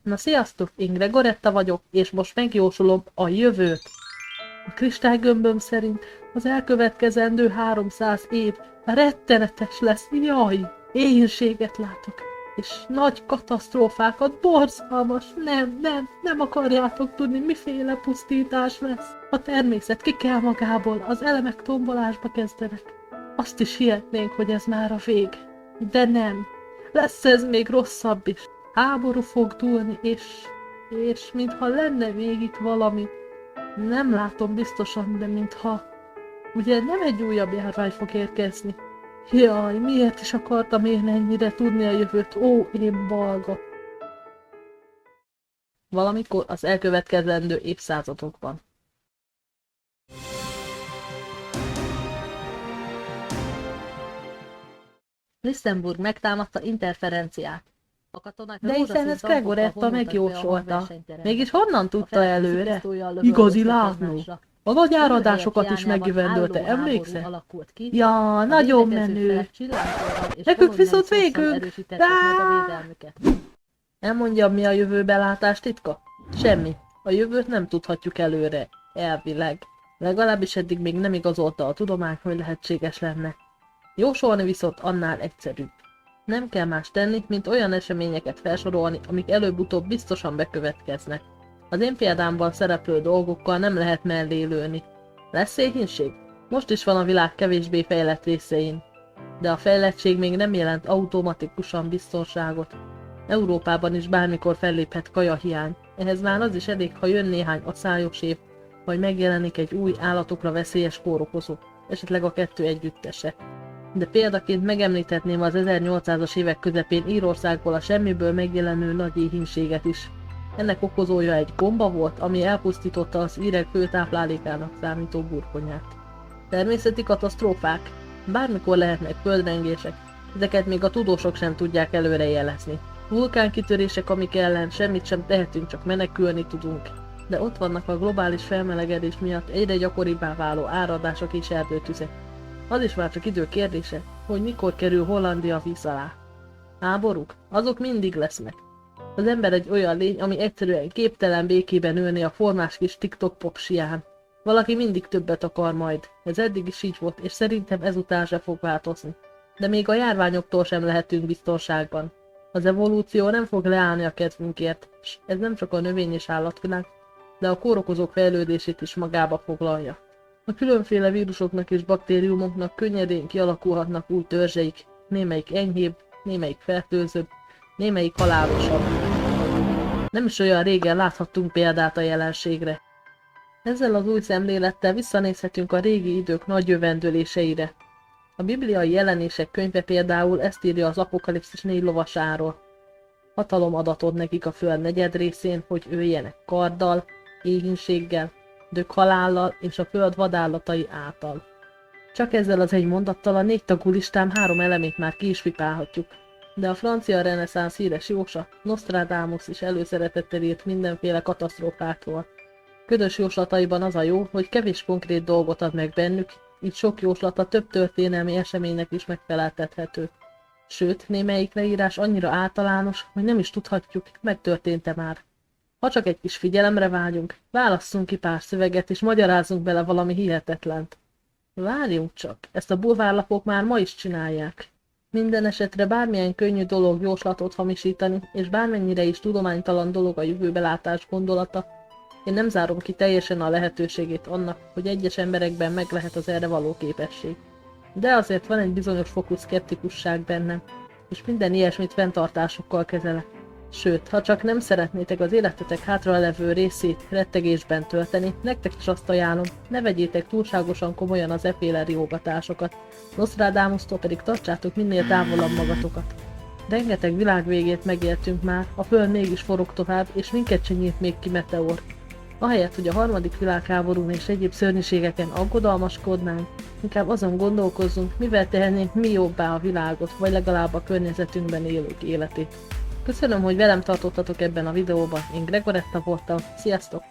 Na sziasztok, én Gregoretta vagyok, és most megjósolom a jövőt. A kristálygömböm szerint az elkövetkezendő 300 év rettenetes lesz, jaj! Éhínséget látok, és nagy katasztrófákat, borzalmas, nem akarjátok tudni, miféle pusztítás lesz. A természet kikel magából, az elemek tombolásba kezdenek. Azt is hihetnénk, hogy ez már a vég. De nem. Lesz ez még rosszabb is. Háború fog dúlni, és mintha lenne még itt valami. Nem látom biztosan, de mintha... Ugye nem egy újabb járvány fog érkezni. Jaj, miért is akartam én ennyire tudni a jövőt? Ó, én balga. Valamikor az elkövetkezendő évszázadokban. Lichtenburg megtámadta Interferenciát. A katonák de hiszen ezt Gregoretta megjósolta. Mégis honnan tudta előre? Igazi látnó. A nagy áradásokat is megjövendölte, emlékszel? Ja, nagyon menő. Nekünk viszont végünk. Elmondjam, mi a jövőbelátás titka? Semmi. A jövőt nem tudhatjuk előre. Elvileg. Legalábbis eddig még nem igazolta a tudomány, hogy lehetséges lenne. Jósolni viszont annál egyszerűbb. Nem kell más tenni, mint olyan eseményeket felsorolni, amik előbb-utóbb biztosan bekövetkeznek. Az én példámban szereplő dolgokkal nem lehet mellé lőni. Lesz éhínség? Most is van a világ kevésbé fejlett részein. De a fejlettség még nem jelent automatikusan biztonságot. Európában is bármikor felléphet kajahiány. Ehhez már az is elég, ha jön néhány aszályos év, vagy megjelenik egy új állatokra veszélyes kórokozó, esetleg a kettő együttese. De példaként megemlíthetném az 1800-as évek közepén Írországból a semmiből megjelenő nagy éhínséget is. Ennek okozója egy gomba volt, ami elpusztította az írek fő táplálékának számító burgonyát. Természeti katasztrófák. Bármikor lehetnek földrengések, ezeket még a tudósok sem tudják előrejelezni. Vulkánkitörések, amik ellen semmit sem tehetünk, csak menekülni tudunk. De ott vannak a globális felmelegedés miatt egyre gyakoribbá váló áradások és erdőtüzek. Az is már csak idő kérdése, hogy mikor kerül Hollandia víz alá. Háborúk? Azok mindig lesznek. Az ember egy olyan lény, ami egyszerűen képtelen békében ülni a formás kis TikTok popsián. Valaki mindig többet akar majd. Ez eddig is így volt, és szerintem ezután se fog változni. De még a járványoktól sem lehetünk biztonságban. Az evolúció nem fog leállni a kedvünkért, és ez nem csak a növény- és állatvilág, de a kórokozók fejlődését is magába foglalja. A különféle vírusoknak és baktériumoknak könnyedén kialakulhatnak új törzseik, némelyik enyhébb, némelyik fertőzőbb, némelyik halálosabb. Nem is olyan régen láthattunk példát a jelenségre. Ezzel az új szemlélettel visszanézhetünk a régi idők nagy jövendőléseire. A bibliai jelenések könyve például ezt írja az Apokalipszis 4 lovasáról. Hatalom adatot nekik a föld negyed részén, hogy öljenek karddal, éhínséggel, dög halállal és a föld vadállatai által. Csak ezzel az egy mondattal a 4 tagú listám 3 elemét már ki is pipálhatjuk. De a francia reneszánsz híres jósa, Nostradamus is előszeretettel írt mindenféle katasztrófákról. Ködös jóslataiban az a jó, hogy kevés konkrét dolgot ad meg bennük, így sok jóslata több történelmi eseménynek is megfeleltethető. Sőt, némelyik leírás annyira általános, hogy nem is tudhatjuk, megtörtént-e már. Ha csak egy kis figyelemre vágyunk, válasszunk ki pár szöveget és magyarázzunk bele valami hihetetlent. Várjunk csak, ezt a bulvárlapok már ma is csinálják. Minden esetre bármilyen könnyű dolog jóslatot hamisítani, és bármennyire is tudománytalan dolog a jövőbelátás gondolata, én nem zárom ki teljesen a lehetőségét annak, hogy egyes emberekben meg lehet az erre való képesség. De azért van egy bizonyos fokú szkeptikusság bennem, és minden ilyesmit fenntartásokkal kezelek. Sőt, ha csak nem szeretnétek az életetek hátralevő részét rettegésben tölteni, nektek is azt ajánlom, ne vegyétek túlságosan komolyan az efféle riogatásokat, Nostradamusztól pedig tartsátok minél távolabb magatokat. Rengeteg világvégét megéltünk már, a föld mégis forog tovább, és minket se nyílt még ki meteor. Ahelyett, hogy a harmadik világháborún és egyéb szörnyűségeken aggodalmaskodnánk, inkább azon gondolkozzunk, mivel tehetnénk mi jobbá a világot, vagy legalább a környezetünkben élők életét. Köszönöm, hogy velem tartottatok ebben a videóban, én Gregoretta voltam, sziasztok!